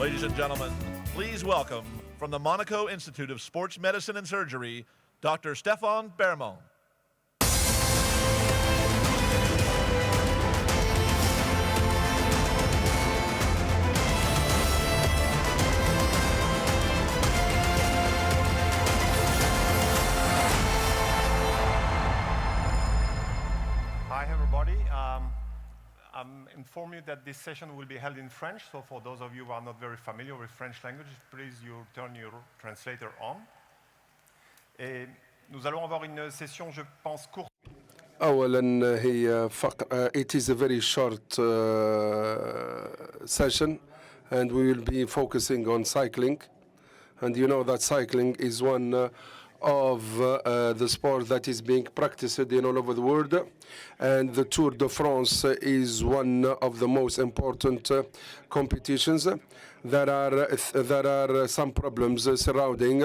Ladies and gentlemen, please welcome from the Monaco Institute of Sports Medicine and Surgery, Dr. Stéphane BERMON. Hi, everybody. I'm informed you that this session will be held in French, so for those of you who are not very familiar with French language, please you turn your translator on. Et nous allons avoir une session, je pense, courte. أولاً هي it is a very short session, and we will be focusing on cycling. And you know that cycling is one of the sport that is being practiced in all over the world. And the Tour de France is one of the most important competitions. There are some problems surrounding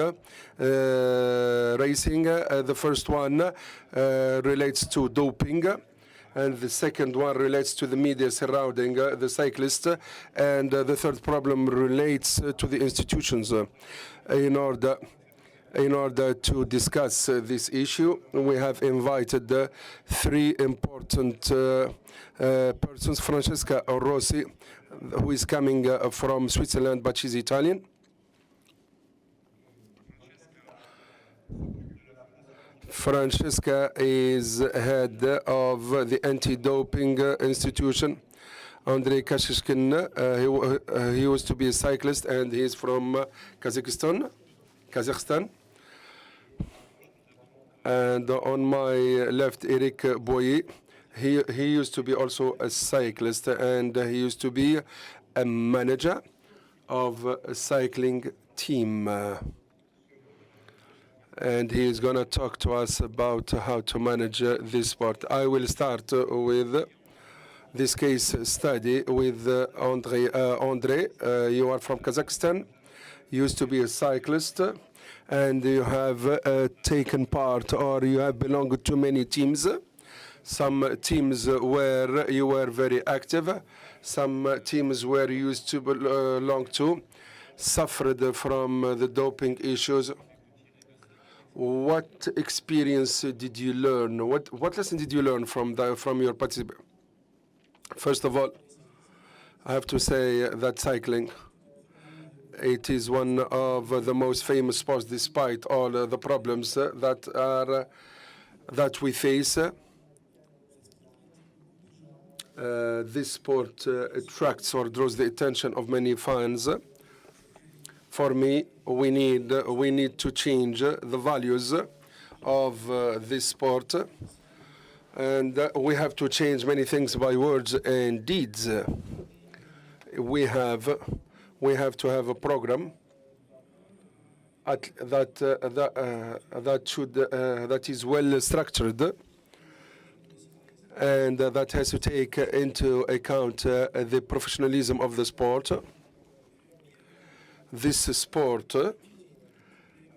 racing. The first one relates to doping, and the second one relates to the media surrounding the cyclist, and the third problem relates to the institutions. In order to discuss this issue, we have invited three important persons. Francesca Rossi, who is coming from Switzerland, but she's Italian. Francesca is head of the anti-doping institution. Andrey Kashechkin, he used to be a cyclist, and he is from Kazakhstan. And on my left, Eric Boyer, he used to be also a cyclist, and he used to be a manager of a cycling team. And he is going to talk to us about how to manage this sport. I will start with this case study with Andrey. Andrey, you are from Kazakhstan, used to be a cyclist, and you have taken part, or you have belonged to many teams. Some teams where you were very active, some teams where you used to belong to suffered from the doping issues. What experience did you learn? What lesson did you learn from your participation? First of all, I have to say that cycling, it is one of the most famous sports, despite all the problems that we face. This sport attracts or draws the attention of many fans. For me, we need to change the values of this sport, and we have to change many things by words and deeds. We have to have a program that is well structured, and that has to take into account the professionalism of the sport. This sport,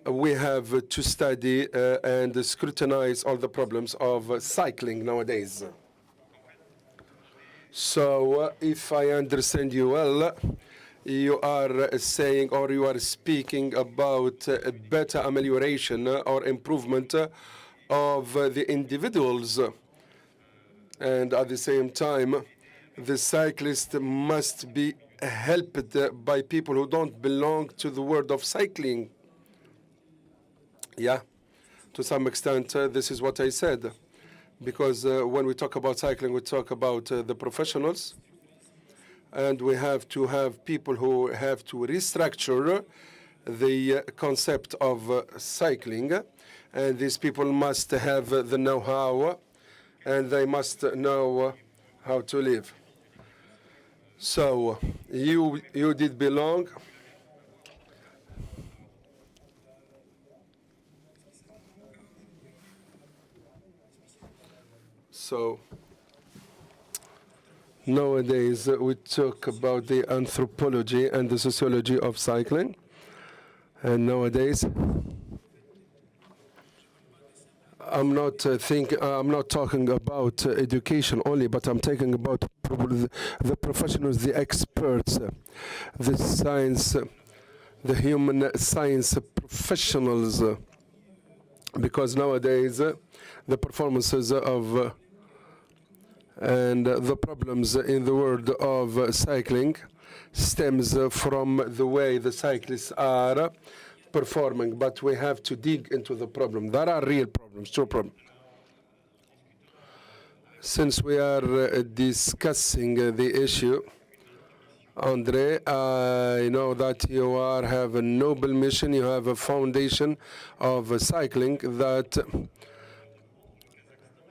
we have to study and scrutinize all the problems of cycling nowadays. So if I understand you well, you are saying, or you are speaking about a better amelioration or improvement of the individuals. And at the same time, the cyclist must be helped by people who don't belong to the world of cycling. Yeah, to some extent, this is what I said. Because when we talk about cycling, we talk about the professionals. And we have to have people who have to restructure the concept of cycling. And these people must have the know-how, and they must know how to live. So you did belong. So nowadays we talk about the anthropology and the sociology of cycling. And nowadays I'm not I'm not talking about education only, but I'm talking about the professionals, the experts, the science, the human science professionals. Because nowadays, the performances of and the problems in the world of cycling stems from the way the cyclists are performing, but we have to dig into the problem. There are real problems, true problems. Since we are discussing the issue, Andrey, I know that you have a noble mission, you have a foundation of cycling that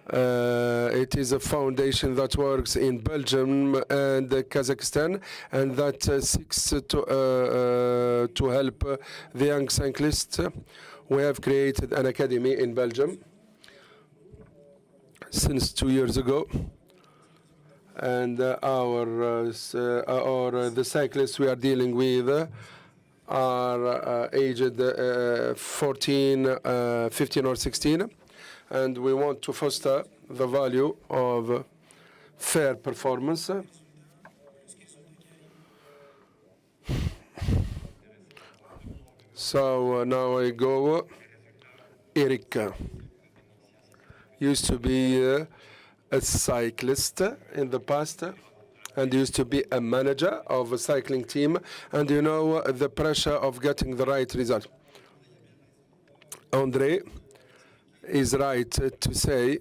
it is a foundation that works in Belgium and Kazakhstan, and that seeks to help the young cyclists. We have created an academy in Belgium since 2 years ago, and the cyclists we are dealing with are aged 14, 15 or 16. And we want to foster the value of fair performance. So now I go. Eric used to be a cyclist in the past and used to be a manager of a cycling team, and you know the pressure of getting the right result. Andrey is right to say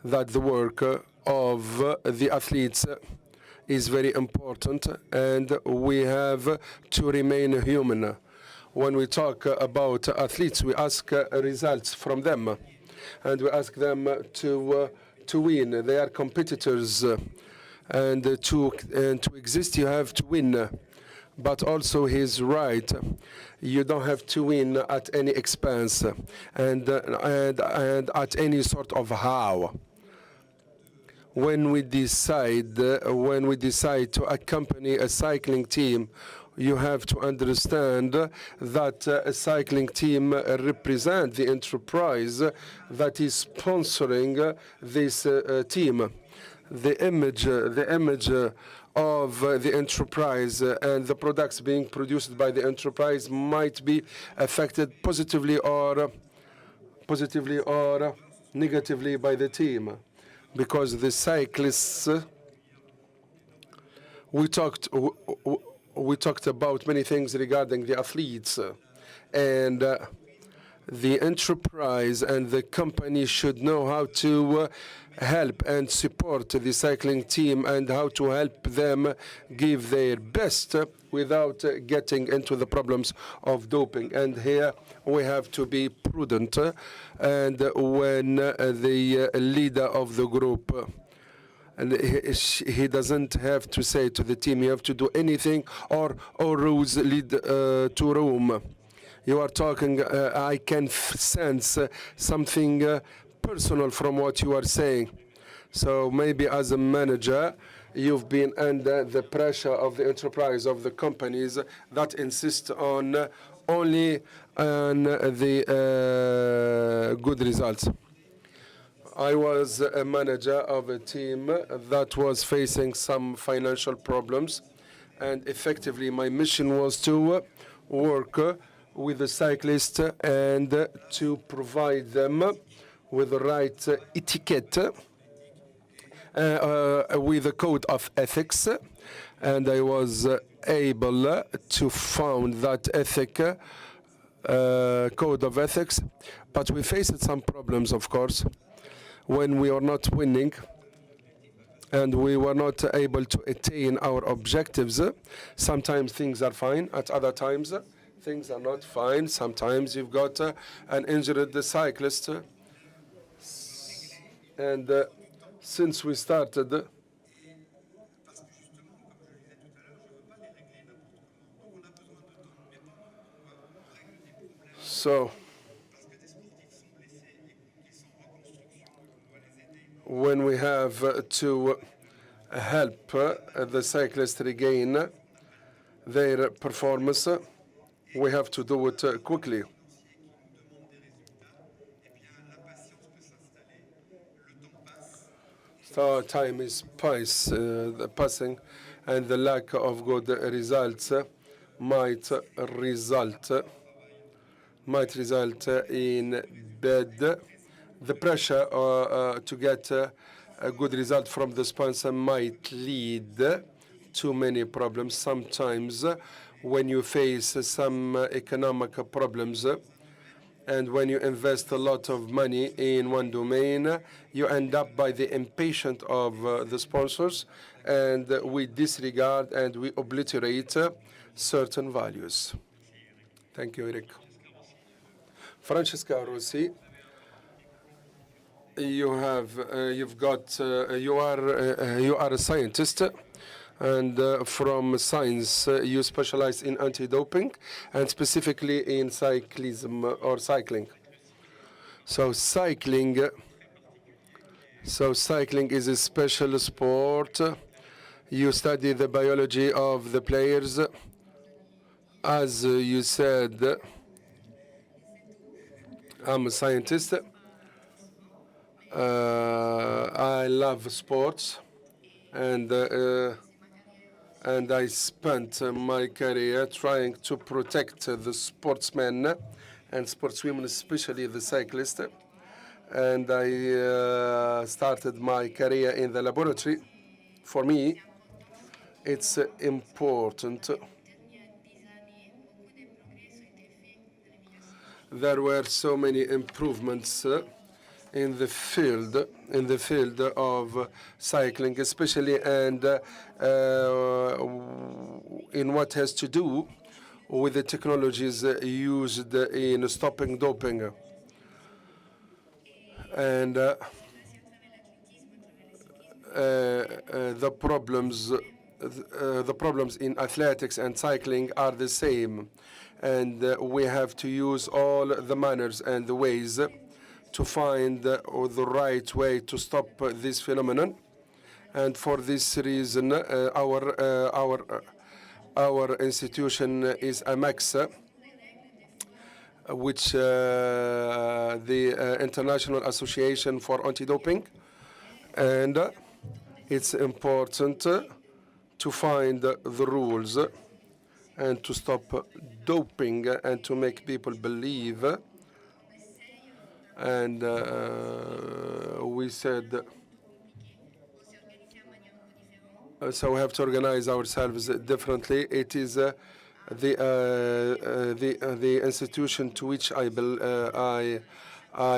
that the work of the athletes is very important, and we have to remain human. When we talk about athletes, we ask results from them, and we ask them to win. They are competitors, and to exist, you have to win. But also he's right. You don't have to win at any expense and at any sort of how. When we decide to accompany a cycling team, you have to understand that a cycling team represents the enterprise that is sponsoring this team. The image of the enterprise and the products being produced by the enterprise might be affected positively or negatively by the team, because the cyclists, we talked about many things regarding the athletes, and the enterprise and the company should know how to help and support the cycling team and how to help them give their best without getting into the problems of doping. And here we have to be prudent. And when the leader of the group, and he doesn't have to say to the team, you have to do anything, or rules lead to Rome. You are talking, I can sense something personal from what you are saying. So maybe as a manager, you've been under the pressure of the enterprise, of the companies that insist on only on the good results. I was a manager of a team that was facing some financial problems, and effectively my mission was to work with the cyclists and to provide them with the right etiquette, with a code of ethics, and I was able to found that code of ethics. But we faced some problems, of course, when we are not winning and we were not able to attain our objectives. Sometimes things are fine, at other times things are not fine. Sometimes you've got an injured cyclist. And since we started, so when we have to help the cyclists regain their performance, we have to do it quickly. time is passing, and the lack of good results might result in bad. The pressure to get a good result from the sponsor might lead to many problems. Sometimes when you face some economic problems and when you invest a lot of money in one domain, you end up by the impatient of the sponsors, and we disregard and we obliterate certain values. Thank you, Eric. Francesca, Rossi, you are a scientist, and from science you specialize in anti-doping and specifically in cyclism or cycling. So cycling is a special sport. You study the biology of the players. As you said, I'm a scientist. I love sports, and I spent my career trying to protect the sportsmen and sportswomen, especially the cyclists. And I started my career in the laboratory. For me, it's important. There were so many improvements in the field of cycling, especially, and in what has to do with the technologies used in stopping doping. And the problems in athletics and cycling are the same, and we have to use all the manners and the ways to find the right way to stop this phenomenon. And for this reason, our institution is AMEX, which the International Association for Anti-Doping, and it's important to find the rules and to stop doping and to make people believe. And we said, so we have to organize ourselves differently. It is the institution to which I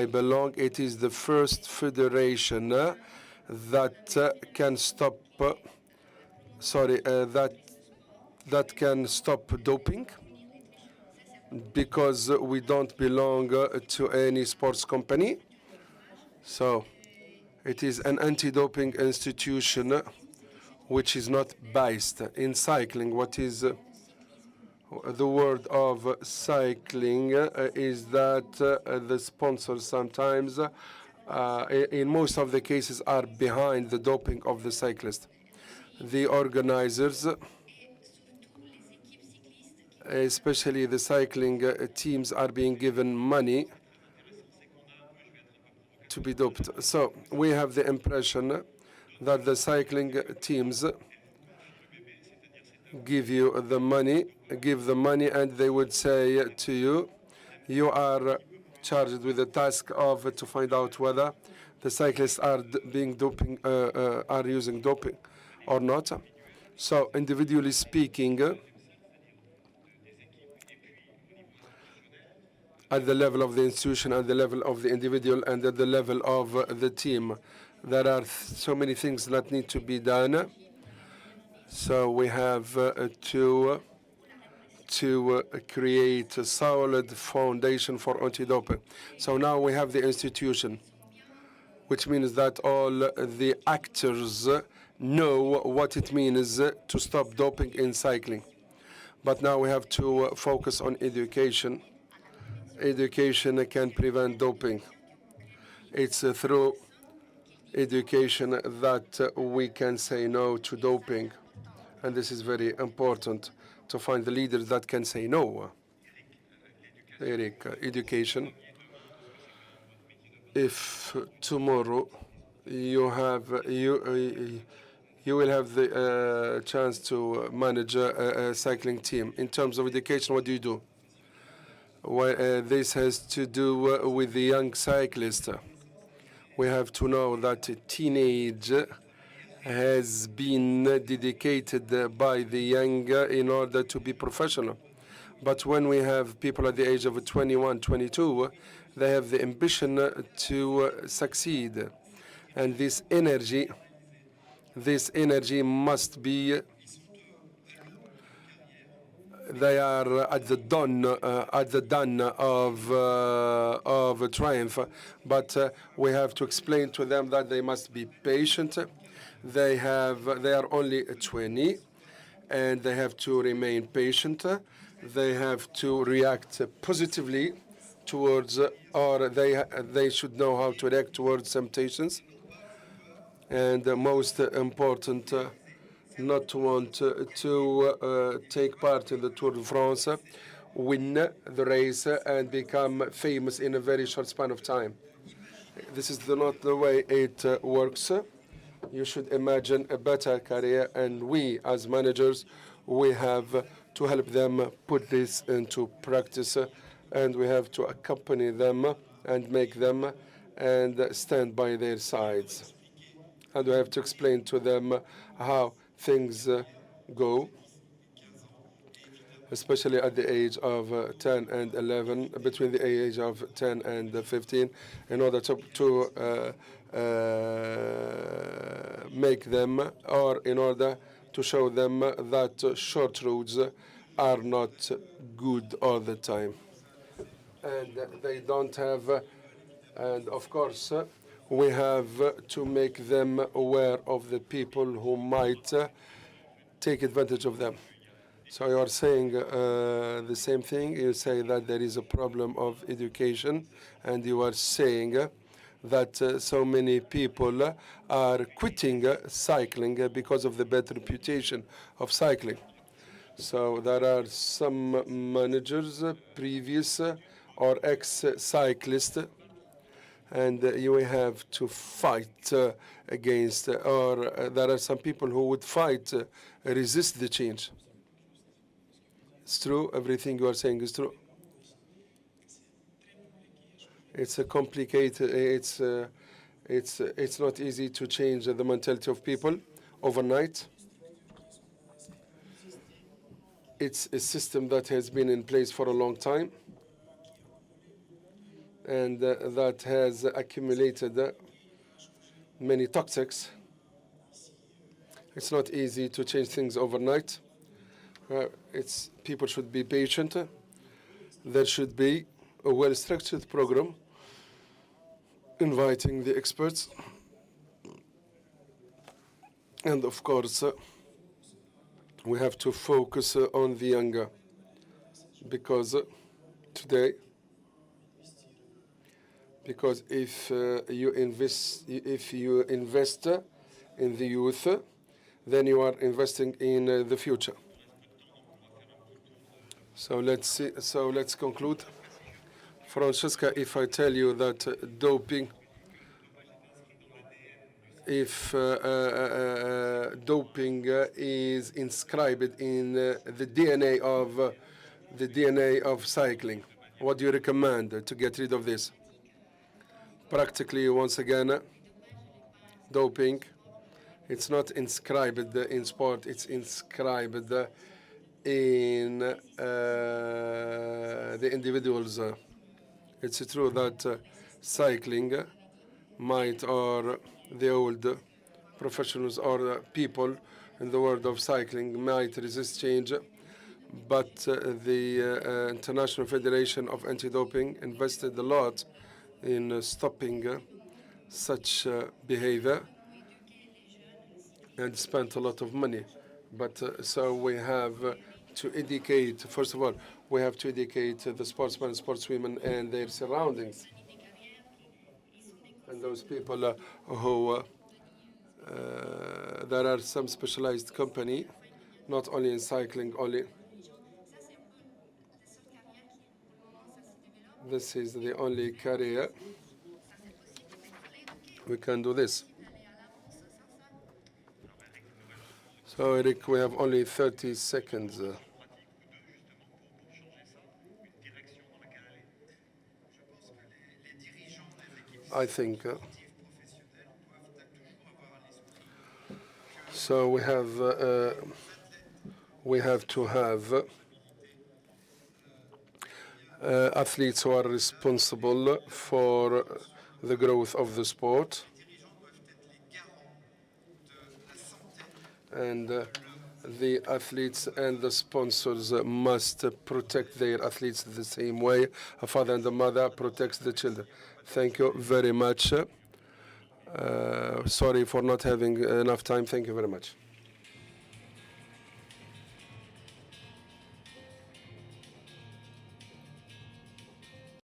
belong. It is the first federation that can stop. That can stop doping, because we don't belong to any sports company. So it is an anti-doping institution which is not based in cycling. What is the word of cycling is that the sponsors sometimes, in most of the cases, are behind the doping of the cyclist. The organizers, especially the cycling teams, are being given money to be doped. So we have the impression that the cycling teams give the money, and they would say to you, you are charged with the task of to find out whether the cyclists are being doping, are using doping or not. So individually speaking, at the level of the institution, at the level of the individual, and at the level of the team, there are so many things that need to be done. So we have to create a solid foundation for anti-doping. So now we have the institution, which means that all the actors know what it means to stop doping in cycling. But now we have to focus on education. Education can prevent doping. It's through education that we can say no to doping. And this is very important, to find the leaders that can say no. Eric, education. If tomorrow you will have the chance to manage a cycling team. In terms of education, what do you do? Well, this has to do with the young cyclist. We have to know that teenage has been dedicated by the young in order to be professional. But when we have people at the age of 21, 22, they have the ambition to succeed. And this energy must be, they are at the dawn of triumph. But we have to explain to them that they must be patient. They are only 20, and they have to remain patient. They have to react positively towards, or they should know how to react towards temptations. And most important, not to want to take part in the Tour de France, win the race, and become famous in a very short span of time. This is not the way it works. You should imagine a better career, and we, as managers, we have to help them put this into practice, and we have to accompany them and make them and stand by their sides. And we have to explain to them how things go, especially at the age of 10 and 11, between the age of 10 and 15, in order to make them, or in order to show them that short roads are not good all the time. And they don't have, and of course, we have to make them aware of the people who might take advantage of them. So you are saying the same thing. You say that there is a problem of education, and you are saying that so many people are quitting cycling because of the bad reputation of cycling. So there are some managers, previous or ex-cyclists, and you have to fight against, or there are some people who would fight, resist the change. It's true, everything you are saying is true. It's a complicated, it's not easy to change the mentality of people overnight. It's a system that has been in place for a long time, and that has accumulated many toxics. It's not easy to change things overnight. People should be patient. There should be a well-structured program inviting the experts. And of course, we have to focus on the younger, because today, because if you invest in the youth, then you are investing in the future. So let's see. So let's conclude. Francesca, if I tell you that doping, if doping is inscribed in the DNA of cycling, what do you recommend to get rid of this? Practically, once again, doping, it's not inscribed in sport, it's inscribed in the individuals. It's true that cycling might, or the old professionals or people in the world of cycling might resist change, but the International Federation of Anti-Doping invested a lot in stopping such behavior and spent a lot of money. But so we have to educate, first of all, we have to educate the sportsmen and sportswomen and their surroundings. And those people who, there are some specialized company, not only in cycling only. This is the only career we can do this. Oh, Eric, we have only 30 seconds. I think so. We have to have athletes who are responsible for the growth of the sport, and the athletes and the sponsors must protect their athletes the same way a father and a mother protects the children. Thank you very much. Sorry for not having enough time. Thank you very much.